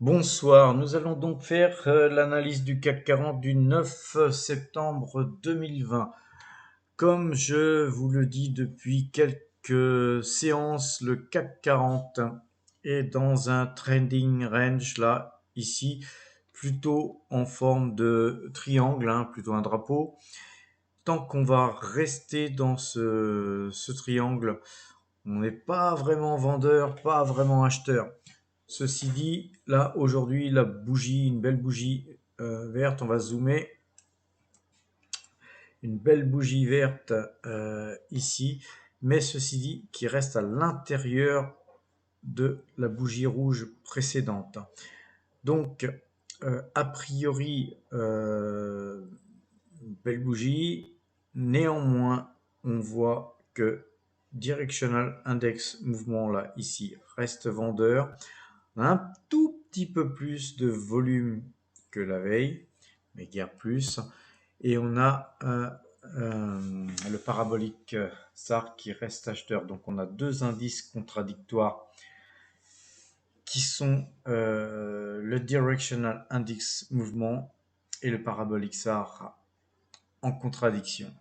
Bonsoir, nous allons donc faire l'analyse du CAC 40 du 9 septembre 2020. Comme je vous le dis depuis quelques séances, le CAC 40 est dans un trending range là, ici, plutôt en forme de triangle, plutôt un drapeau. Tant qu'on va rester dans ce triangle, on n'est pas vraiment vendeur, pas vraiment acheteur. Ceci dit, là aujourd'hui, la bougie, une belle bougie verte, on va zoomer, une belle bougie verte ici, mais ceci dit, qui reste à l'intérieur de la bougie rouge précédente. Donc, a priori, une belle bougie, néanmoins, on voit que Directional Index Mouvement là, ici, reste vendeur. On a un tout petit peu plus de volume que la veille, mais guère plus. Et on a le parabolique SAR qui reste acheteur. Donc on a deux indices contradictoires qui sont le Directional Index Mouvement et le parabolique SAR en contradiction.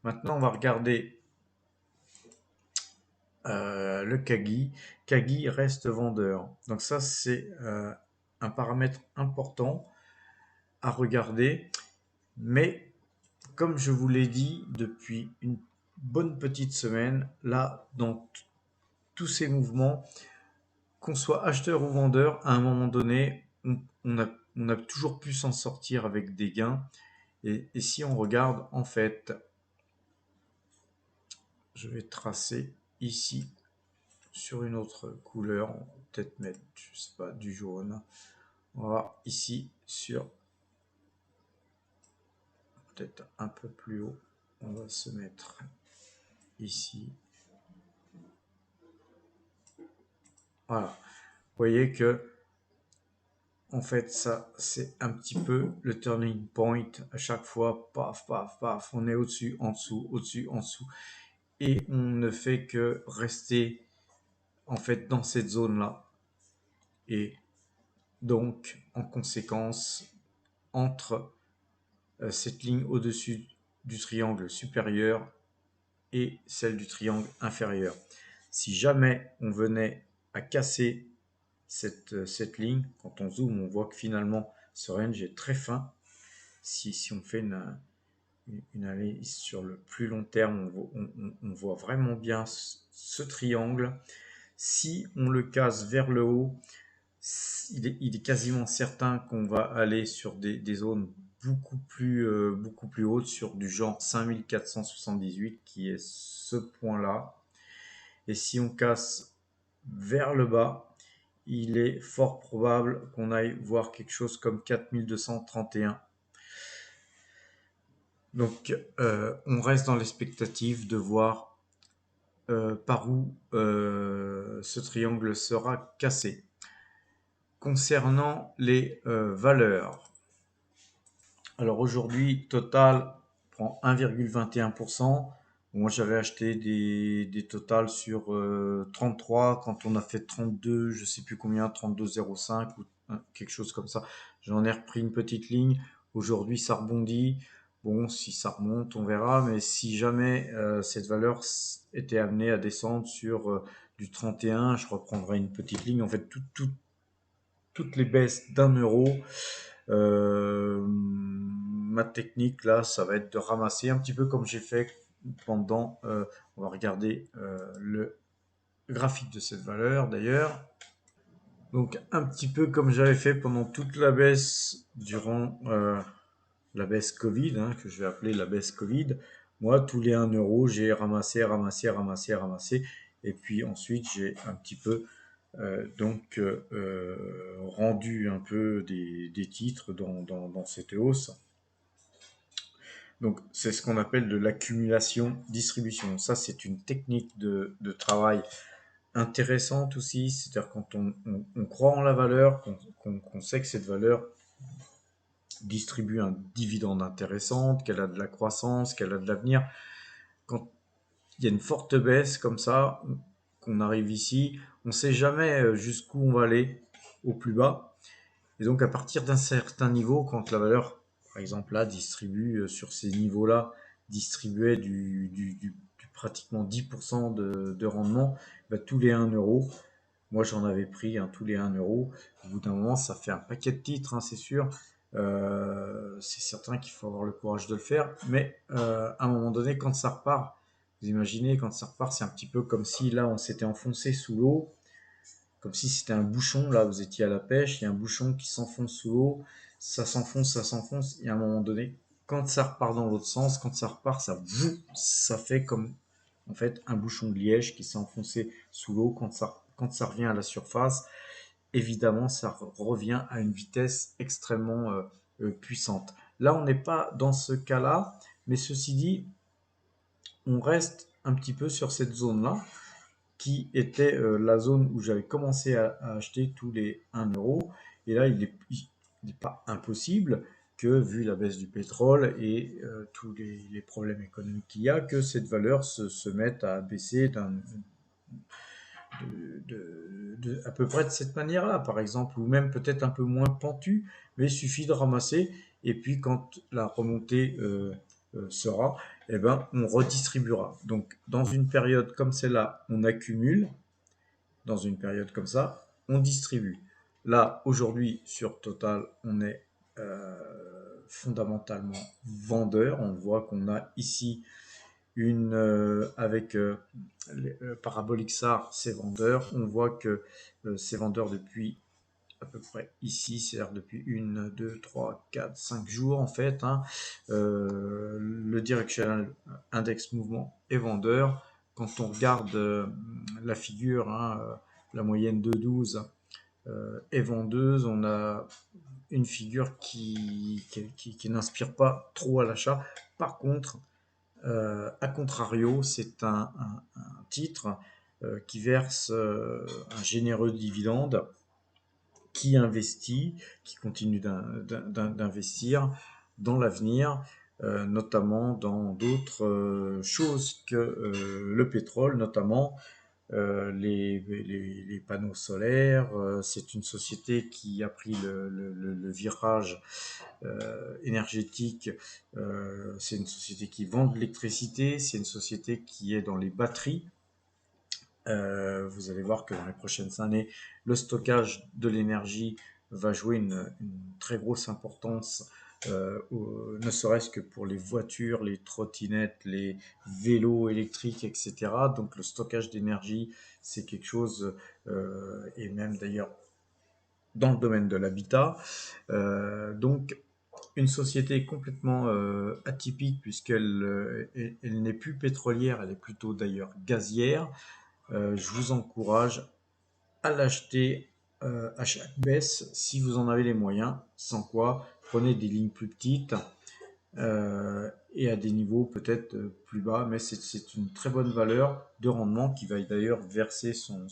Maintenant, on va regarder le Kagi. Kagi reste vendeur. Donc ça, c'est un paramètre important à regarder. Mais comme je vous l'ai dit depuis une bonne petite semaine, là, dans tous ces mouvements, qu'on soit acheteur ou vendeur, à un moment donné, on a toujours pu s'en sortir avec des gains. Et si on regarde, en fait, je vais tracer ici sur une autre couleur, on va peut-être mettre, je sais pas, du jaune. On va voir ici sur, peut-être un peu plus haut, on va se mettre ici. Voilà. Vous voyez que, en fait, ça, c'est un petit peu le turning point. À chaque fois, paf, paf, paf, on est au-dessus, en dessous, au-dessus, en dessous. Et on ne fait que rester, en fait, dans cette zone-là. Et donc, en conséquence, entre cette ligne au-dessus du triangle supérieur et celle du triangle inférieur. Si jamais on venait à casser cette ligne, quand on zoome, on voit que finalement ce range est très fin. Si on fait une analyse sur le plus long terme, on voit vraiment bien ce triangle. Si on le casse vers le haut, il est quasiment certain qu'on va aller sur des zones beaucoup plus hautes, sur du genre 5478 qui est ce point-là. Et si on casse vers le bas, il est fort probable qu'on aille voir quelque chose comme 4231. Donc on reste dans l'expectative de voir par où ce triangle sera cassé. Concernant les valeurs, alors aujourd'hui, Total prend 1,21%. Moi, j'avais acheté des totals sur 33 quand on a fait 32, je sais plus combien, 32,05 ou quelque chose comme ça. J'en ai repris une petite ligne. Aujourd'hui, ça rebondit. Bon, si ça remonte, on verra. Mais si jamais cette valeur était amenée à descendre sur du 31, je reprendrai une petite ligne. En fait, toutes les baisses d'1 euro, ma technique là, ça va être de ramasser un petit peu comme j'ai fait pendant. On va regarder le graphique de cette valeur d'ailleurs. Donc un petit peu comme j'avais fait pendant toute la baisse durant la baisse Covid, que je vais appeler la baisse Covid. Moi, tous les 1 euro, j'ai ramassé, ramassé, ramassé, ramassé. Et puis ensuite, j'ai un petit peu rendu un peu des titres dans cette hausse. Donc c'est ce qu'on appelle de l'accumulation-distribution. Ça, c'est une technique de travail intéressante aussi. C'est-à-dire quand on croit en la valeur, qu'on sait que cette valeur distribue un dividende intéressant, qu'elle a de la croissance, qu'elle a de l'avenir. Quand il y a une forte baisse comme ça, qu'on arrive ici, on ne sait jamais jusqu'où on va aller au plus bas. Et donc à partir d'un certain niveau, quand la valeur, par exemple là, distribue sur ces niveaux-là, distribuait du pratiquement 10% de rendement, bah, tous les 1 euro, moi j'en avais pris tous les 1 euro, au bout d'un moment ça fait un paquet de titres, c'est sûr. C'est certain qu'il faut avoir le courage de le faire, mais à un moment donné, quand ça repart, vous imaginez, quand ça repart, c'est un petit peu comme si là on s'était enfoncé sous l'eau, comme si c'était un bouchon, là vous étiez à la pêche, il y a un bouchon qui s'enfonce sous l'eau, ça s'enfonce, et à un moment donné, quand ça repart dans l'autre sens, quand ça repart, ça fait comme en fait un bouchon de liège qui s'est enfoncé sous l'eau. Quand ça revient à la surface, évidemment ça revient à une vitesse extrêmement puissante. Là on n'est pas dans ce cas-là, mais ceci dit, on reste un petit peu sur cette zone-là, qui était la zone où j'avais commencé à acheter tous les 1 euro. Et là, il n'est pas impossible que, vu la baisse du pétrole et tous les problèmes économiques qu'il y a, que cette valeur se mette à baisser à peu près de cette manière-là, par exemple, ou même peut-être un peu moins pentu, mais il suffit de ramasser, et puis quand la remontée sera, eh ben, on redistribuera. Donc, dans une période comme celle-là, on accumule, dans une période comme ça, on distribue. Là, aujourd'hui, sur Total, on est fondamentalement vendeur. On voit qu'on a ici avec Parabolic SAR, c'est vendeur. On voit que c'est vendeur depuis à peu près ici, c'est-à-dire depuis 1, 2, 3, 4, 5 jours en fait. Le Directional Index Mouvement est vendeur. Quand on regarde la figure, la moyenne de 12 est vendeuse. On a une figure qui n'inspire pas trop à l'achat. Par contre, à contrario, c'est un titre qui verse un généreux dividende, qui investit, qui continue d'investir dans l'avenir, notamment dans d'autres choses que le pétrole, notamment les panneaux solaires. C'est une société qui a pris le virage énergétique. C'est une société qui vend de l'électricité, c'est une société qui est dans les batteries. Vous allez voir que dans les prochaines années, le stockage de l'énergie va jouer une très grosse importance, ne serait-ce que pour les voitures, les trottinettes, les vélos électriques, etc. Donc le stockage d'énergie, c'est quelque chose, et même d'ailleurs dans le domaine de l'habitat. Donc une société complètement atypique, puisqu'elle elle n'est plus pétrolière, elle est plutôt d'ailleurs gazière. Je vous encourage à l'acheter à chaque baisse si vous en avez les moyens, sans quoi prenez des lignes plus petites et à des niveaux peut-être plus bas, mais c'est une très bonne valeur de rendement qui va d'ailleurs verser son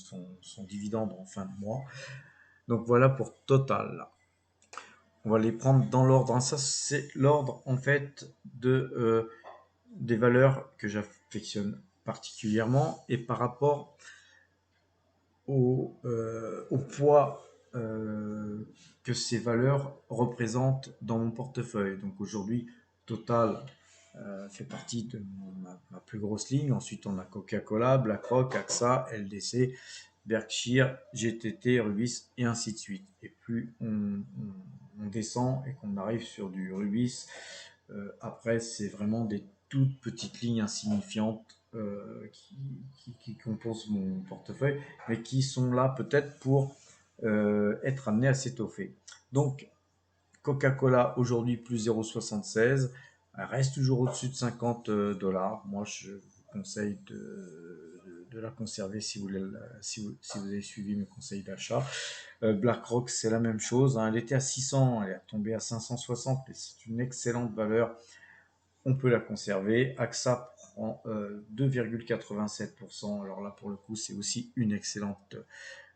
dividende en fin de mois. Donc voilà pour Total. On va les prendre dans l'ordre. Ça, c'est l'ordre en fait des valeurs que j'affectionne particulièrement, et par rapport au poids que ces valeurs représentent dans mon portefeuille. Donc aujourd'hui, Total fait partie de ma plus grosse ligne. Ensuite, on a Coca-Cola, BlackRock, AXA, LDC, Berkshire, GTT, Rubis, et ainsi de suite. Et plus on descend et qu'on arrive sur du Rubis, après, c'est vraiment des toutes petites lignes insignifiantes qui composent mon portefeuille, mais qui sont là peut-être pour être amenées à s'étoffer. Donc, Coca-Cola aujourd'hui plus 0,76, elle reste toujours au-dessus de 50 $. Moi, je vous conseille de la conserver si vous avez suivi mes conseils d'achat. BlackRock, c'est la même chose. Elle était à 600, elle est tombée à 560, mais c'est une excellente valeur. On peut la conserver. AXA prend 2,87%. Alors là, pour le coup, c'est aussi une excellente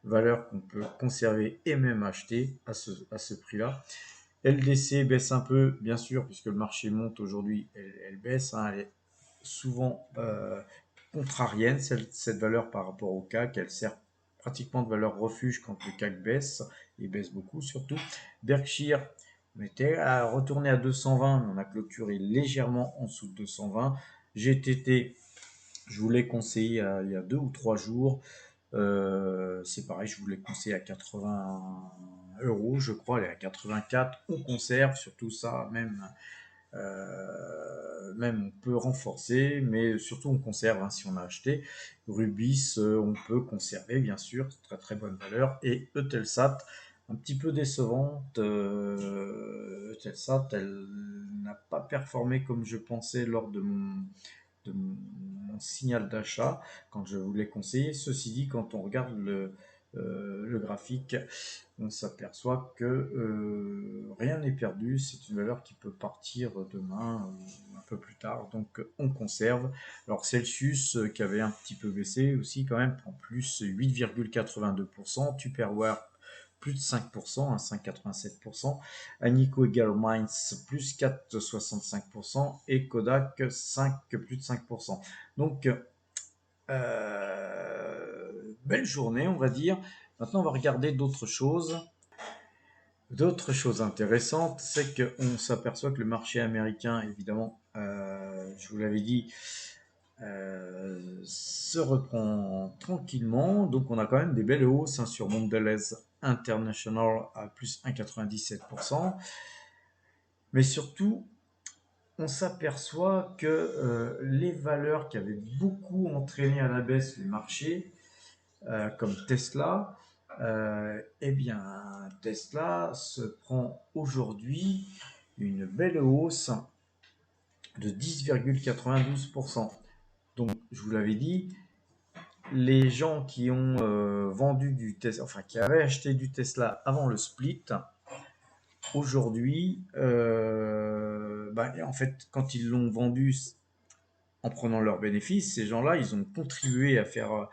valeur qu'on peut conserver et même acheter à ce prix-là. LDC baisse un peu, bien sûr, puisque le marché monte aujourd'hui, elle baisse. Elle est souvent contrarienne, cette valeur par rapport au CAC. Elle sert pratiquement de valeur refuge quand le CAC baisse. il baisse beaucoup surtout. Berkshire était à retourner à 220, mais on a clôturé légèrement en dessous de 220. GTT, je vous l'ai conseillé il y a 2 ou 3 jours. C'est pareil, je vous l'ai conseillé à 80 euros, je crois, elle est à 84. On conserve, surtout ça, même on peut renforcer, mais surtout on conserve si on a acheté. Rubis, on peut conserver, bien sûr, très très bonne valeur. Et Eutelsat, un petit peu décevante. Eutelsat, elle n'a pas performé comme je pensais lors de mon signal d'achat quand je vous l'ai conseillé. Ceci dit, quand on regarde le graphique, on s'aperçoit que rien n'est perdu. C'est une valeur qui peut partir demain ou un peu plus tard. Donc on conserve. Alors Celsius qui avait un petit peu baissé aussi quand même, en plus 8,82%. Tupperware plus de 5%, 5,87%. Anico Eagle Mines plus 4,65% et Kodak plus de 5%. Donc belle journée on va dire. Maintenant on va regarder d'autres choses. D'autres choses intéressantes, c'est qu'on s'aperçoit que le marché américain, évidemment, je vous l'avais dit, se reprend tranquillement. Donc on a quand même des belles hausses sur Mondelez International à plus 1,97%. Mais surtout, on s'aperçoit que les valeurs qui avaient beaucoup entraîné à la baisse les marchés, comme Tesla, eh bien Tesla se prend aujourd'hui une belle hausse de 10,92%. Donc je vous l'avais dit, les gens qui ont vendu du Tesla, enfin qui avaient acheté du Tesla avant le split, aujourd'hui, en fait, quand ils l'ont vendu en prenant leurs bénéfices, ces gens-là, ils ont contribué à faire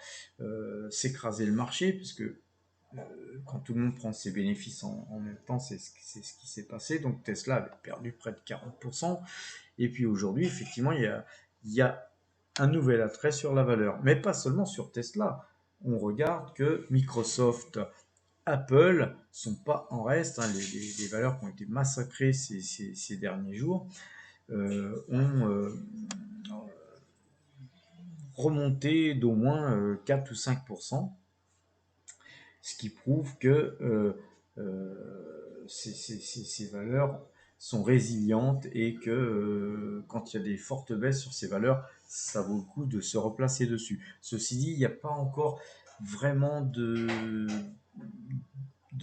s'écraser le marché, parce que quand tout le monde prend ses bénéfices en même temps, c'est ce qui s'est passé. Donc Tesla avait perdu près de 40%. Et puis aujourd'hui, effectivement, il y a un nouvel attrait sur la valeur. Mais pas seulement sur Tesla. On regarde que Microsoft, Apple sont pas en reste. Les valeurs qui ont été massacrées ces derniers jours ont remonté d'au moins 4 ou 5%, ce qui prouve que ces valeurs sont résilientes et que quand il y a des fortes baisses sur ces valeurs, ça vaut le coup de se replacer dessus. Ceci dit, il n'y a pas encore vraiment de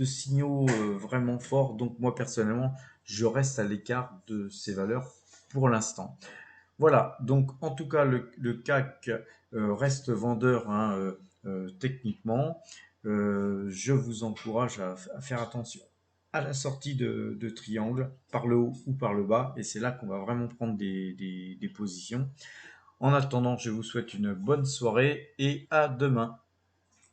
signaux vraiment forts, donc moi personnellement, je reste à l'écart de ces valeurs pour l'instant. Voilà, donc en tout cas, le CAC reste vendeur techniquement. Je vous encourage à faire attention à la sortie de triangle, par le haut ou par le bas, et c'est là qu'on va vraiment prendre des positions. En attendant, je vous souhaite une bonne soirée et à demain.